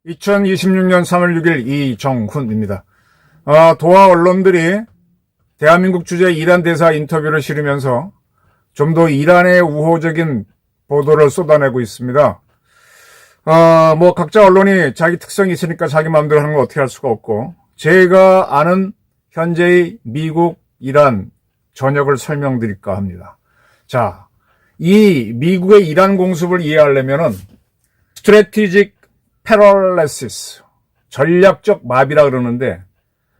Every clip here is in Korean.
(2026년 3월 6일) 이정훈입니다. 도하 언론들이 대한민국 주재 이란 대사 인터뷰를 실으면서 좀 더 이란의 우호적인 보도를 쏟아내고 있습니다. 각자 언론이 자기 특성이 있으니까 자기 마음대로 하는 건 어떻게 할 수가 없고, 제가 아는 현재의 미국, 이란 전역을 설명드릴까 합니다. 자, 이 미국의 이란 공습을 이해하려면은 strategic paralysis, 전략적 마비라 그러는데,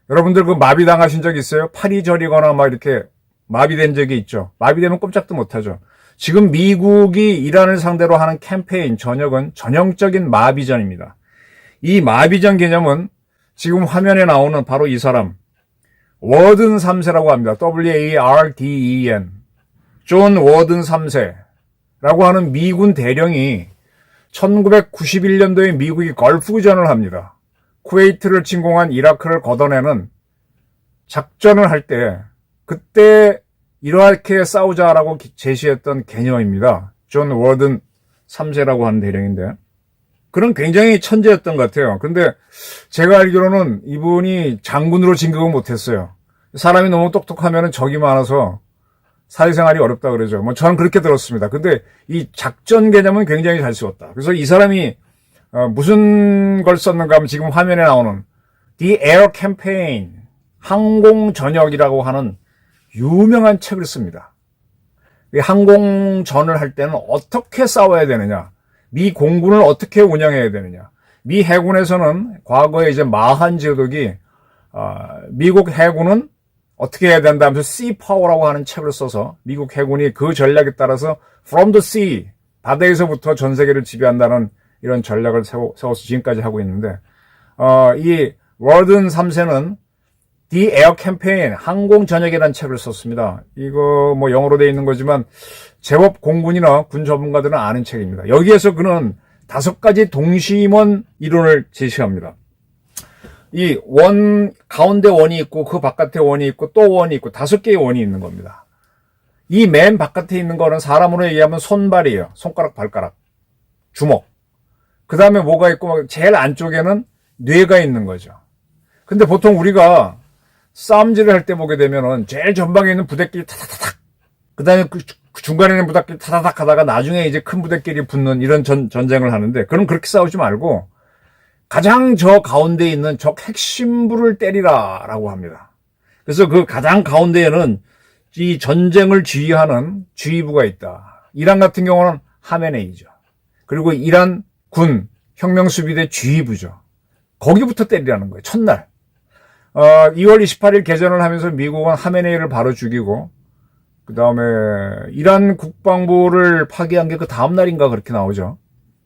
여러분들 그 마비 당하신 적 있어요? 팔이 저리거나 막 이렇게 마비된 적이 있죠. 마비되면 꼼짝도 못하죠. 지금 미국이 이란을 상대로 하는 캠페인 전역은 전형적인 마비전입니다. 이 마비전 개념은 지금 화면에 나오는 바로 이 사람, 워든 3세라고 합니다. W-A-R-D-E-N. 존 워든 3세라고 하는 미군 대령이 1991년도에 미국이 걸프전을 합니다. 쿠웨이트를 침공한 이라크를 걷어내는 작전을 할 때, 그때 이렇게 싸우자라고 제시했던 개념입니다. 존 워든 3세라고 하는 대령인데, 그런 굉장히 천재였던 것 같아요. 근데 제가 알기로는 이분이 장군으로 진급은 못했어요. 사람이 너무 똑똑하면 적이 많아서 사회생활이 어렵다 그러죠. 저는 그렇게 들었습니다. 근데 이 작전 개념은 굉장히 잘 쓰었다. 그래서 이 사람이 무슨 걸 썼는가 하면 지금 화면에 나오는 The Air Campaign, 항공 전역이라고 하는 유명한 책을 씁니다. 항공전을 할 때는 어떻게 싸워야 되느냐, 미 공군을 어떻게 운영해야 되느냐. 미 해군에서는 과거에 이제 마한 제독이 미국 해군은 어떻게 해야 된다 하면서 Sea Power라고 하는 책을 써서 미국 해군이 그 전략에 따라서 From the Sea, 바다에서부터 전 세계를 지배한다는 이런 전략을 세워서 지금까지 하고 있는데, 이 워든 3세는 The Air Campaign, 항공 전역이라는 책을 썼습니다. 이거 영어로 돼 있는 거지만 제법 공군이나 군 전문가들은 아는 책입니다. 여기에서 그는 5가지 동심원 이론을 제시합니다. 이 가운데 원이 있고 그 바깥에 원이 있고 또 원이 있고 5개의 원이 있는 겁니다. 이 맨 바깥에 있는 거는 사람으로 얘기하면 손발이에요. 손가락, 발가락, 주먹. 그 다음에 뭐가 있고 제일 안쪽에는 뇌가 있는 거죠. 근데 보통 우리가 싸움질을 할 때 보게 되면은 제일 전방에 있는 부대끼리 타타타닥, 그 다음에 그 중간에 있는 부대끼리 타타닥 하다가 나중에 이제 큰 부대끼리 붙는 이런 전쟁을 하는데, 그럼 그렇게 싸우지 말고 가장 저 가운데 있는 적 핵심부를 때리라 라고 합니다. 그래서 그 가장 가운데에는 이 전쟁을 지휘하는 지휘부가 있다. 이란 같은 경우는 하메네이죠. 그리고 이란 군 혁명수비대 지휘부죠. 거기부터 때리라는 거예요. 첫날 2월 28일 개전을 하면서 미국은 하메네이를 바로 죽이고, 그 다음에 이란 국방부를 파기한 게 그 다음날인가 그렇게 나오죠.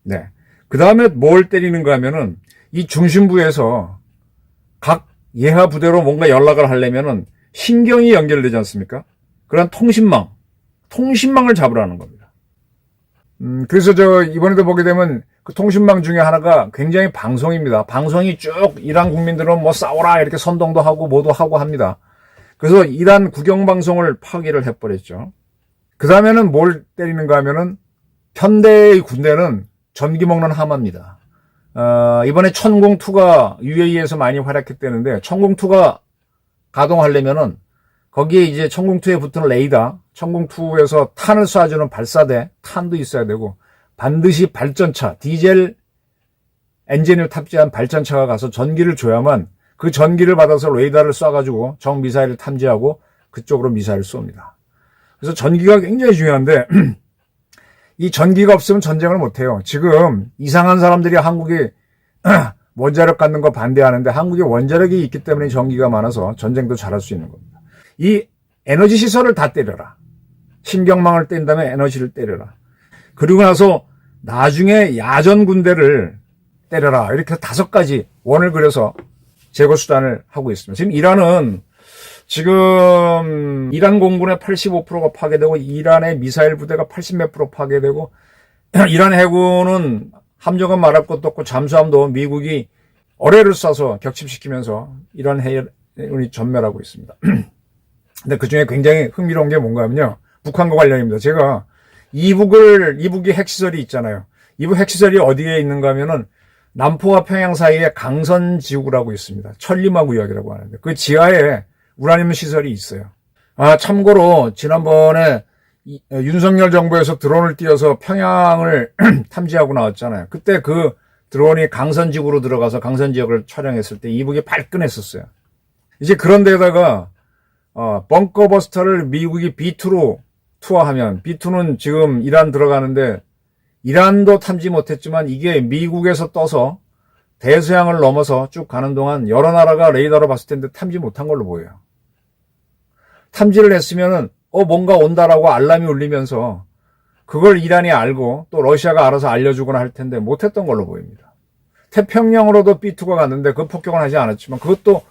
네. 그 다음에 뭘 때리는가 하면은 이 중심부에서 각 예하 부대로 뭔가 연락을 하려면은 신경이 연결되지 않습니까? 그런 통신망을 잡으라는 겁니다. 그래서 이번에도 보게 되면 그 통신망 중에 하나가 굉장히 방송입니다. 방송이 쭉 이란 국민들은 싸워라 이렇게 선동도 하고 뭐도 하고 합니다. 그래서 이란 국영방송을 파괴를 해버렸죠. 그 다음에는 뭘 때리는가 하면은 현대의 군대는 전기 먹는 하마입니다. 이번에 천공2가 UAE에서 많이 활약했다는데, 천공2가 가동하려면은 거기에 이제 천공2에 붙은 레이더, 천공2에서 탄을 쏴주는 발사대, 탄도 있어야 되고, 반드시 발전차, 디젤 엔진을 탑재한 발전차가 가서 전기를 줘야만 그 전기를 받아서 레이더를 쏴가지고 적 미사일을 탐지하고 그쪽으로 미사일을 쏩니다. 그래서 전기가 굉장히 중요한데 이 전기가 없으면 전쟁을 못해요. 지금 이상한 사람들이 한국이 원자력 갖는 거 반대하는데, 한국에 원자력이 있기 때문에 전기가 많아서 전쟁도 잘할 수 있는 겁니다. 이 에너지 시설을 다 때려라. 신경망을 뗀 다음에 에너지를 때려라. 그리고 나서 나중에 야전 군대를 때려라. 이렇게 5가지 원을 그려서 제거 수단을 하고 있습니다. 지금 이란은 이란 공군의 85%가 파괴되고, 이란의 미사일 부대가 80몇 프로 파괴되고, 이란 해군은 함정은 말할 것도 없고 잠수함도 미국이 어뢰를 쏴서 격침시키면서 이런 해운이 전멸하고 있습니다. 근데 그 중에 굉장히 흥미로운 게 뭔가 하면요. 북한과 관련입니다. 제가 이북이 핵시설이 있잖아요. 이북 핵시설이 어디에 있는가 하면은 남포와 평양 사이에 강선지구라고 있습니다. 천리마구역이라고 하는데 그 지하에 우라늄 시설이 있어요. 참고로 지난번에 윤석열 정부에서 드론을 띄워서 평양을 탐지하고 나왔잖아요. 그때 그 드론이 강선지구로 들어가서 강선지역을 촬영했을 때 이북이 발끈했었어요. 이제 그런 데다가 벙커버스터를 미국이 B2로 투하하면 B2는 지금 이란 들어가는데 이란도 탐지 못했지만 이게 미국에서 떠서 대서양을 넘어서 쭉 가는 동안 여러 나라가 레이더로 봤을 텐데 탐지 못한 걸로 보여요. 탐지를 했으면은 뭔가 온다라고 알람이 울리면서 그걸 이란이 알고 또 러시아가 알아서 알려주거나 할 텐데 못했던 걸로 보입니다. 태평양으로도 B2가 갔는데 그 폭격은 하지 않았지만 그것도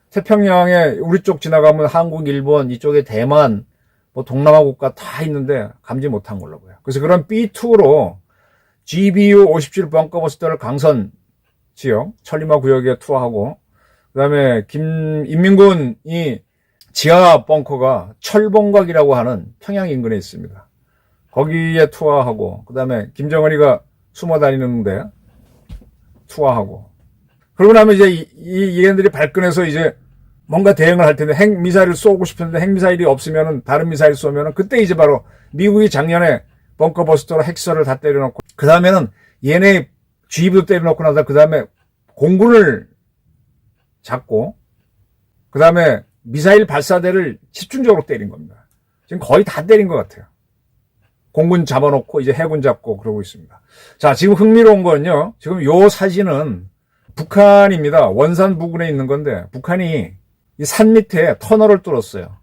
태평양에 우리 쪽 지나가면 한국, 일본, 이쪽에 대만, 뭐 동남아 국가 다 있는데 감지 못한 걸로 보여요. 그래서 그런 B2로 GBU-57 벙커버스터를 강선 지역, 천리마 구역에 투하하고 그다음에 인민군이 지하 벙커가 철봉각이라고 하는 평양 인근에 있습니다. 거기에 투하하고 그다음에 김정은이가 숨어 다니는데 투하하고 그러고 나면 이제 얘네들이 발끈해서 이제 뭔가 대응을 할 텐데 핵미사일을 쏘고 싶은데 핵미사일이 없으면은 다른 미사일 쏘면은 그때 이제 바로 미국이 작년에 벙커버스터로 핵시설을 다 때려놓고 그 다음에는 얘네 GB도 때려놓고 나서 그 다음에 공군을 잡고 그 다음에 미사일 발사대를 집중적으로 때린 겁니다. 지금 거의 다 때린 것 같아요. 공군 잡아놓고 이제 해군 잡고 그러고 있습니다. 자, 지금 흥미로운 건요. 지금 요 사진은 북한입니다. 원산 부근에 있는 건데 북한이 이 산 밑에 터널을 뚫었어요.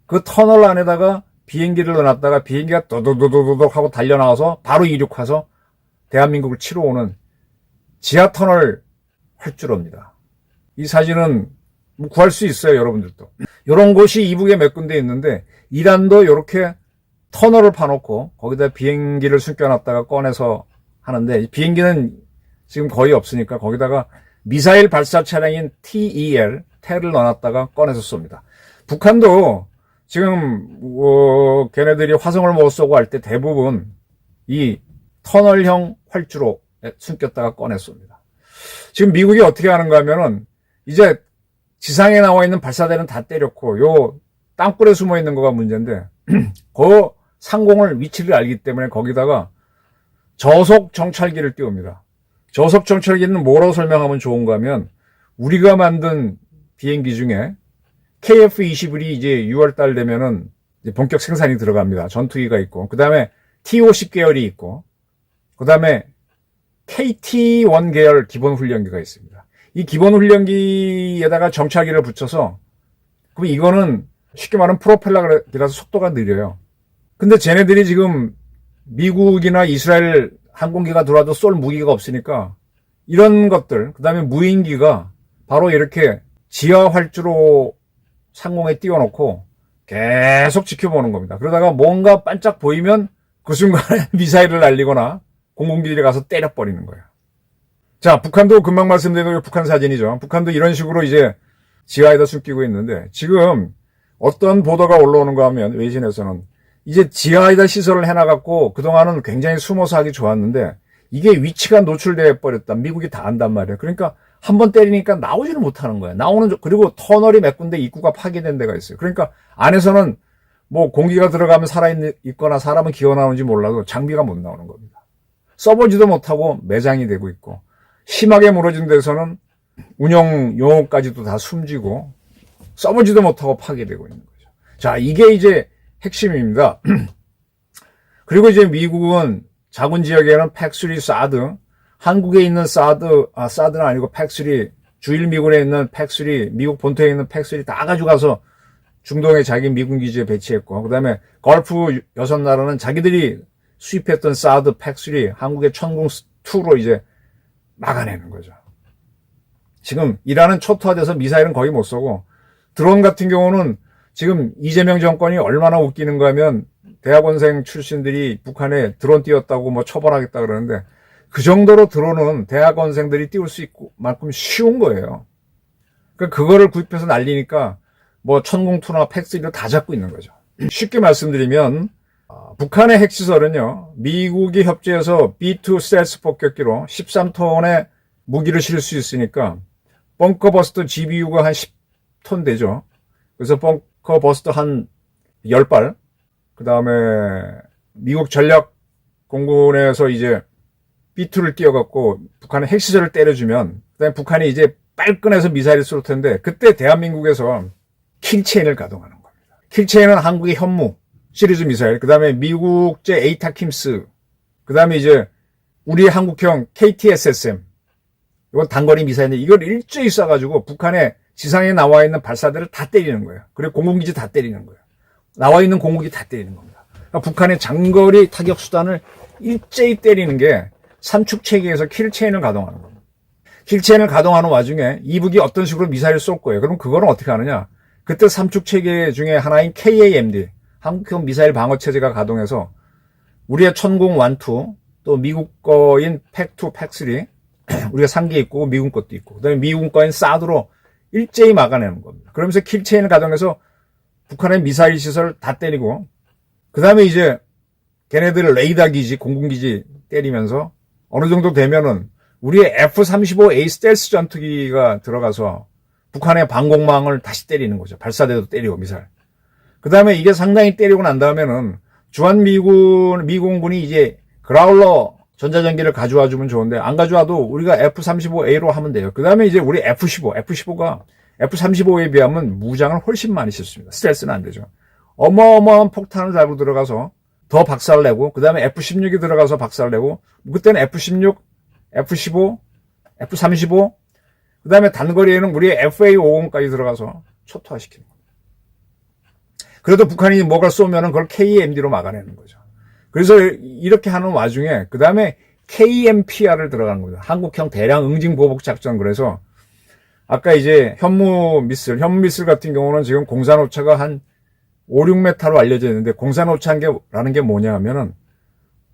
그 터널 안에다가 비행기를 넣어놨다가 비행기가 도도도도도 하고 달려나와서 바로 이륙해서 대한민국을 치러 오는 지하 터널 활주로입니다. 이 사진은 뭐 구할 수 있어요, 여러분들도. 이런 곳이 이북에 몇 군데 있는데 이란도 이렇게 터널을 파놓고 거기다 비행기를 숨겨놨다가 꺼내서 하는데 비행기는 지금 거의 없으니까 거기다가 미사일 발사 차량인 TEL을 넣어놨다가 꺼내서 쏩니다. 북한도 지금 걔네들이 화성을 못 쏘고 할 때 대부분 이 터널형 활주로에 숨겼다가 꺼내 쏩니다. 지금 미국이 어떻게 하는가 하면은 이제 지상에 나와 있는 발사대는 다 때렸고 요 땅굴에 숨어 있는 거가 문제인데 그 상공을 위치를 알기 때문에 거기다가 저속 정찰기를 띄웁니다. 저속 정찰기는 뭐라고 설명하면 좋은가 하면 우리가 만든 비행기 중에 KF-21이 이제 6월달 되면은 이제 본격 생산이 들어갑니다. 전투기가 있고 그 다음에 T-50 계열이 있고 그 다음에 KT-1 계열 기본 훈련기가 있습니다. 이 기본 훈련기에다가 정찰기를 붙여서 그럼 이거는 쉽게 말하면 프로펠러기라서 속도가 느려요. 근데 쟤네들이 지금 미국이나 이스라엘 항공기가 들어와도 쏠 무기가 없으니까 이런 것들 그 다음에 무인기가 바로 이렇게 지하 활주로 상공에 띄워놓고 계속 지켜보는 겁니다. 그러다가 뭔가 반짝 보이면 그 순간에 미사일을 날리거나 공군기들이 가서 때려버리는 거예요. 자, 북한도 금방 말씀드린 게 북한 사진이죠. 북한도 이런 식으로 이제 지하에다 숨기고 있는데 지금 어떤 보도가 올라오는가 하면 외신에서는 이제 지하에다 시설을 해놔갖고 그동안은 굉장히 숨어서 하기 좋았는데 이게 위치가 노출돼 버렸다. 미국이 다 안단 말이에요. 그러니까 한번 때리니까 나오지를 못하는 거예요. 그리고 터널이 몇 군데 입구가 파괴된 데가 있어요. 그러니까 안에서는 뭐 공기가 들어가면 살아있거나 사람은 기어나오는지 몰라도 장비가 못 나오는 겁니다. 써보지도 못하고 매장이 되고 있고 심하게 무너진 데서는 운영 용어까지도 다 숨지고 써보지도 못하고 파괴되고 있는 거죠. 자, 이게 이제 핵심입니다. 그리고 이제 미국은 자군 지역에는 팩3 사드, 한국에 있는 사드는 아니고 팩3, 주일 미군에 있는 팩3, 미국 본토에 있는 팩3 다 가져가서 중동에 자기 미군 기지에 배치했고, 그 다음에 걸프 6나라는 자기들이 수입했던 사드, 팩3, 한국의 천궁2로 이제 막아내는 거죠. 지금 이란은 초토화돼서 미사일은 거의 못 쏘고, 드론 같은 경우는 지금 이재명 정권이 얼마나 웃기는가 하면 대학원생 출신들이 북한에 드론 띄웠다고 뭐 처벌하겠다 그러는데 그 정도로 드론은 대학원생들이 띄울 수 있고 만큼 쉬운 거예요. 그러니까 그거를 구입해서 날리니까 뭐 천공투나 팩3도 다 잡고 있는 거죠. 쉽게 말씀드리면 북한의 핵시설은요, 미국이 협조해서 B2 스텔스 폭격기로 13톤의 무기를 실을 수 있으니까 벙커버스터 GBU가 한 10톤 되죠. 그래서 벙커버스터 한 10발, 그 다음에 미국 전략 공군에서 이제 B2를 띄워갖고 북한의 핵시설을 때려주면, 그 다음에 북한이 이제 빨끈해서 미사일을 쏠 텐데, 그때 대한민국에서 킬체인을 가동하는 겁니다. 킬체인은 한국의 현무 시리즈 미사일, 그 다음에 미국제 에이타킴스, 그 다음에 이제 우리 한국형 KTSSM, 이건 단거리 미사일인데 이걸 일제히 쏴가지고 북한의 지상에 나와 있는 발사대를 다 때리는 거예요. 그리고 공군기지 다 때리는 거예요. 나와 있는 공군기 다 때리는 겁니다. 그러니까 북한의 장거리 타격 수단을 일제히 때리는 게 삼축체계에서 킬체인을 가동하는 겁니다. 킬체인을 가동하는 와중에 이북이 어떤 식으로 미사일을 쏠 거예요. 그럼 그거는 어떻게 하느냐? 그때 삼축체계 중에 하나인 KAMD, 한국형 미사일 방어체제가 가동해서 우리의 천공 1, 2, 또 미국 거인 팩2, 팩3, 우리가 산 게 있고 미군 것도 있고, 그다음에 미군 거인 사드로 일제히 막아내는 겁니다. 그러면서 킬체인을 가동해서 북한의 미사일 시설을 다 때리고, 그 다음에 이제 걔네들 레이더 기지, 공군기지 때리면서 어느 정도 되면은 우리의 F-35A 스텔스 전투기가 들어가서 북한의 방공망을 다시 때리는 거죠. 발사대도 때리고 미사일. 그 다음에 이게 상당히 때리고 난 다음에는 미공군이 이제 그라울러 전자전기를 가져와 주면 좋은데 안 가져와도 우리가 F-35A로 하면 돼요. 그 다음에 이제 우리 F-15가 F-35에 비하면 무장을 훨씬 많이 싣습니다. 스트레스는 안 되죠. 어마어마한 폭탄을 달고 들어가서 더 박살내고, 그 다음에 F-16이 들어가서 박살내고, 그때는 F-16, F-15, F-35, 그 다음에 단거리에는 우리 FA-50까지 들어가서 초토화시키는 겁니다. 그래도 북한이 뭐가 쏘면은 그걸 KMD로 막아내는 거죠. 그래서 이렇게 하는 와중에, 그 다음에 KMPR을 들어가는 거죠. 한국형 대량 응징 보복 작전. 그래서 아까 이제 현무 미슬 같은 경우는 지금 공산오차가 한 5, 6m로 알려져 있는데, 공산오차라는 게 뭐냐 하면은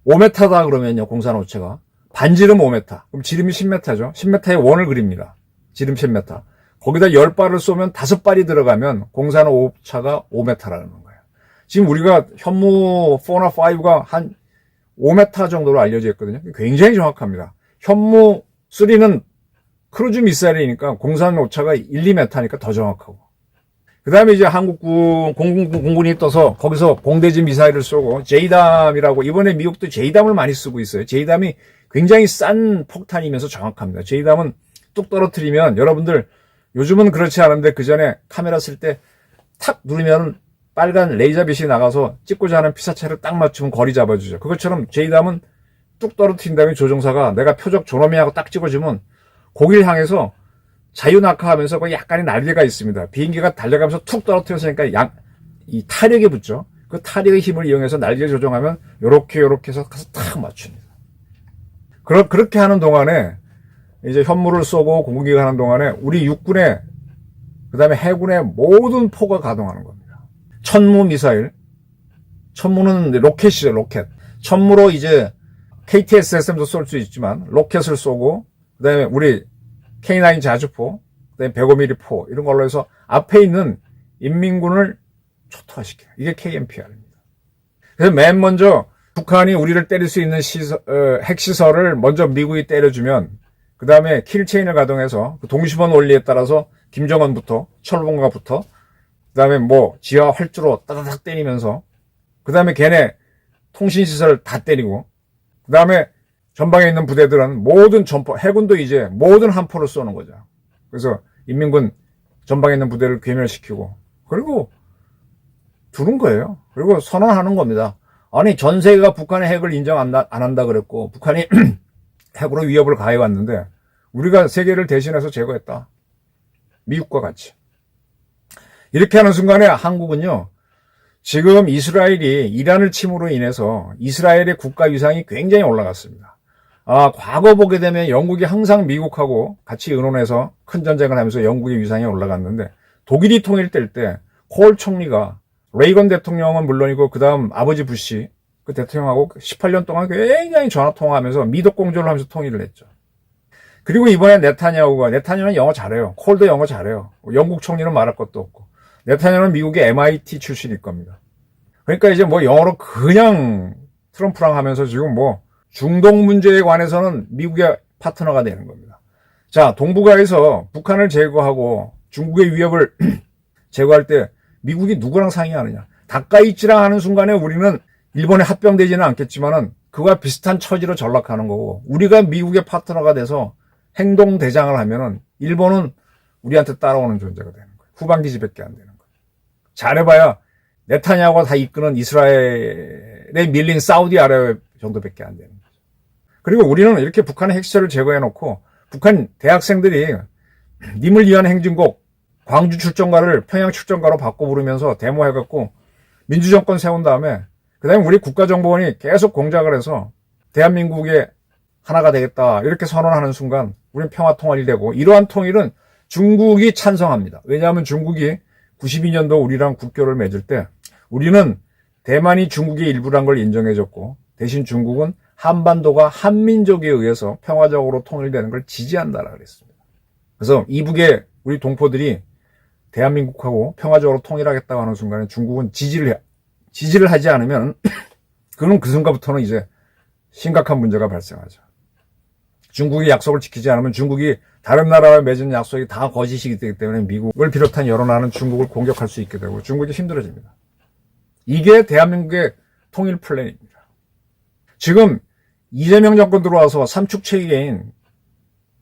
5m다 그러면요, 공산오차가 반지름 5m, 그럼 지름이 10m죠. 10m의 원을 그립니다. 지름 10m. 거기다 10발을 쏘면 5발이 들어가면 공산오차가 5m라는 거예요. 지금 우리가 현무 4나 5가 한 5m 정도로 알려져 있거든요. 굉장히 정확합니다. 현무 3는 크루즈 미사일이니까 공산오차가 1, 2m니까 더 정확하고. 그 다음에 이제 한국군, 공군이 떠서 거기서 공대지 미사일을 쏘고, 제이담이라고, 이번에 미국도 제이담을 많이 쓰고 있어요. 제이담이 굉장히 싼 폭탄이면서 정확합니다. 제이담은 뚝 떨어뜨리면, 여러분들, 요즘은 그렇지 않은데, 그 전에 카메라 쓸 때 탁 누르면 빨간 레이저빛이 나가서 찍고자 하는 피사체를 딱 맞추면 거리 잡아주죠. 그것처럼 제이담은 뚝 떨어뜨린 다음에 조종사가 내가 표적 조놈이하고 딱 찍어주면 거기를 향해서 자유낙하하면서 거기 약간의 날개가 있습니다. 비행기가 달려가면서 툭 떨어뜨렸으니까 이 타력에 붙죠. 그 타력의 힘을 이용해서 날개 조종하면 요렇게 해서 가서 탁 맞춥니다. 그렇게 하는 동안에 이제 현무를 쏘고 공군기가 하는 동안에 우리 육군의, 그 다음에 해군의 모든 포가 가동하는 겁니다. 천무 미사일, 천무는 로켓이죠, 로켓. 천무로 이제 KTSSM도 쏠 수 있지만 로켓을 쏘고, 그 다음에 우리 K9 자주포, 그다음에 105mm 포, 이런 걸로 해서 앞에 있는 인민군을 초토화시켜요. 이게 KMPR입니다. 그래서 맨 먼저 북한이 우리를 때릴 수 있는 핵시설을 먼저 미국이 때려주면, 그 다음에 킬체인을 가동해서 그 동시번 원리에 따라서 김정은부터, 철봉가부터, 그 다음에 뭐 지하 활주로 따다닥 때리면서, 그 다음에 걔네 통신시설 다 때리고, 그 다음에 전방에 있는 부대들은 모든 전포, 해군도 이제 모든 함포를 쏘는 거죠. 그래서 인민군 전방에 있는 부대를 괴멸시키고, 그리고 두는 거예요. 그리고 선언하는 겁니다. 아니, 전 세계가 북한의 핵을 인정 안 한다 그랬고, 북한이 핵으로 위협을 가해왔는데, 우리가 세계를 대신해서 제거했다. 미국과 같이. 이렇게 하는 순간에 한국은요, 지금 이스라엘이 이란을 침으로 인해서 이스라엘의 국가 위상이 굉장히 올라갔습니다. 과거 보게 되면 영국이 항상 미국하고 같이 의논해서 큰 전쟁을 하면서 영국의 위상이 올라갔는데, 독일이 통일될 때 콜 총리가, 레이건 대통령은 물론이고 그 다음 아버지 부시, 그 대통령하고 18년 동안 굉장히 전화통화하면서 미덕공조를 하면서 통일을 했죠. 그리고 이번에 네타냐후는 영어 잘해요. 콜도 영어 잘해요. 영국 총리는 말할 것도 없고. 네타냐후는 미국의 MIT 출신일 겁니다. 그러니까 이제 뭐 영어로 그냥 트럼프랑 하면서 지금 뭐 중동 문제에 관해서는 미국의 파트너가 되는 겁니다. 자, 동북아에서 북한을 제거하고 중국의 위협을 제거할 때 미국이 누구랑 상의하느냐. 다카이치랑 하는 순간에 우리는 일본에 합병되지는 않겠지만은 그와 비슷한 처지로 전락하는 거고, 우리가 미국의 파트너가 돼서 행동대장을 하면은 일본은 우리한테 따라오는 존재가 되는 거예요. 후방기지밖에 안 되는 거예요. 잘해봐야 네타냐후가 다 이끄는 이스라엘에 밀린 사우디아라비아 정도밖에 안 되는 거죠. 그리고 우리는 이렇게 북한의 핵시설을 제거해놓고 북한 대학생들이 님을 위한 행진곡 광주 출정가를 평양 출정가로 바꿔 부르면서 데모해갖고 민주정권 세운 다음에 그 다음에 우리 국가정보원이 계속 공작을 해서 대한민국의 하나가 되겠다 이렇게 선언하는 순간 우리는 평화통일이 되고, 이러한 통일은 중국이 찬성합니다. 왜냐하면 중국이 92년도 우리랑 국교를 맺을 때 우리는 대만이 중국의 일부란 걸 인정해줬고, 대신 중국은 한반도가 한민족에 의해서 평화적으로 통일되는 걸 지지한다라 그랬습니다. 그래서 이북의 우리 동포들이 대한민국하고 평화적으로 통일하겠다고 하는 순간에 중국은 지지를 하지 않으면 그는 그 순간부터는 이제 심각한 문제가 발생하죠. 중국이 약속을 지키지 않으면 중국이 다른 나라와 맺은 약속이 다 거짓이기 때문에 미국을 비롯한 여러 나라는 중국을 공격할 수 있게 되고 중국이 힘들어집니다. 이게 대한민국의 통일 플랜입니다. 지금 이재명 정권 들어와서 삼축체계인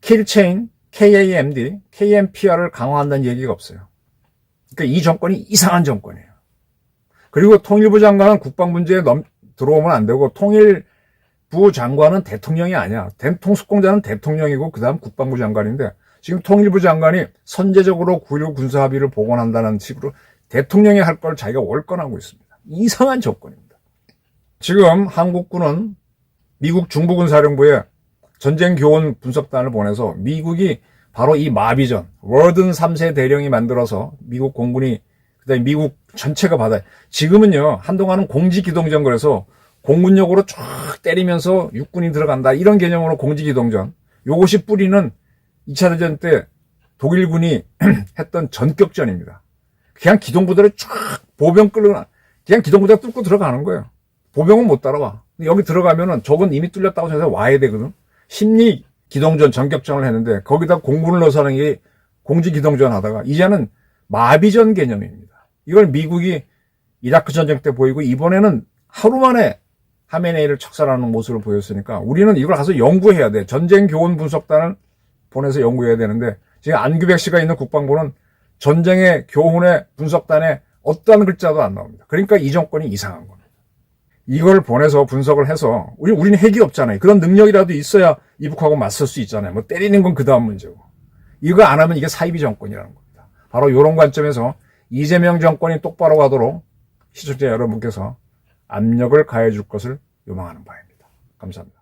킬체인, KAMD, KMPR을 강화한다는 얘기가 없어요. 그러니까 이 정권이 이상한 정권이에요. 그리고 통일부 장관은 국방 문제에 들어오면 안 되고, 통일부 장관은 대통령이 아니야. 통수권자는 대통령이고 그 다음 국방부 장관인데, 지금 통일부 장관이 선제적으로 9.16 군사합의를 복원한다는 식으로 대통령이 할 걸 자기가 월권하고 있습니다. 이상한 조건입니다. 지금 한국군은 미국 중부군사령부에 전쟁교원 분석단을 보내서 미국이 바로 이 마비전, 월든 3세 대령이 만들어서 미국 공군이, 그다음에 미국 전체가 받아요. 지금은요, 한동안은 공지기동전, 그래서 공군력으로 쫙 때리면서 육군이 들어간다, 이런 개념으로 공지기동전. 요것이 뿌리는 2차 대전 때 독일군이 했던 전격전입니다. 그냥 기동부대를 쫙 보병 그냥 기동부대가 뚫고 들어가는 거예요. 보병은 못 따라와. 여기 들어가면은 적은 이미 뚫렸다고 해서 와야 되거든. 심리 기동전, 전격전을 했는데 거기다 공군을 넣어서 하는 게 공지기동전 하다가 이제는 마비전 개념입니다. 이걸 미국이 이라크 전쟁 때 보이고, 이번에는 하루 만에 하메네이를 척살하는 모습을 보였으니까 우리는 이걸 가서 연구해야 돼. 전쟁 교원 분석단을 보내서 연구해야 되는데, 지금 안규백 씨가 있는 국방부는 전쟁의 교훈의 분석단에 어떠한 글자도 안 나옵니다. 그러니까 이 정권이 이상한 겁니다. 이걸 보내서 분석을 해서, 우리는 핵이 없잖아요. 그런 능력이라도 있어야 이북하고 맞설 수 있잖아요. 뭐 때리는 건 그 다음 문제고. 이거 안 하면 이게 사이비 정권이라는 겁니다. 바로 이런 관점에서 이재명 정권이 똑바로 가도록 시청자 여러분께서 압력을 가해줄 것을 요망하는 바입니다. 감사합니다.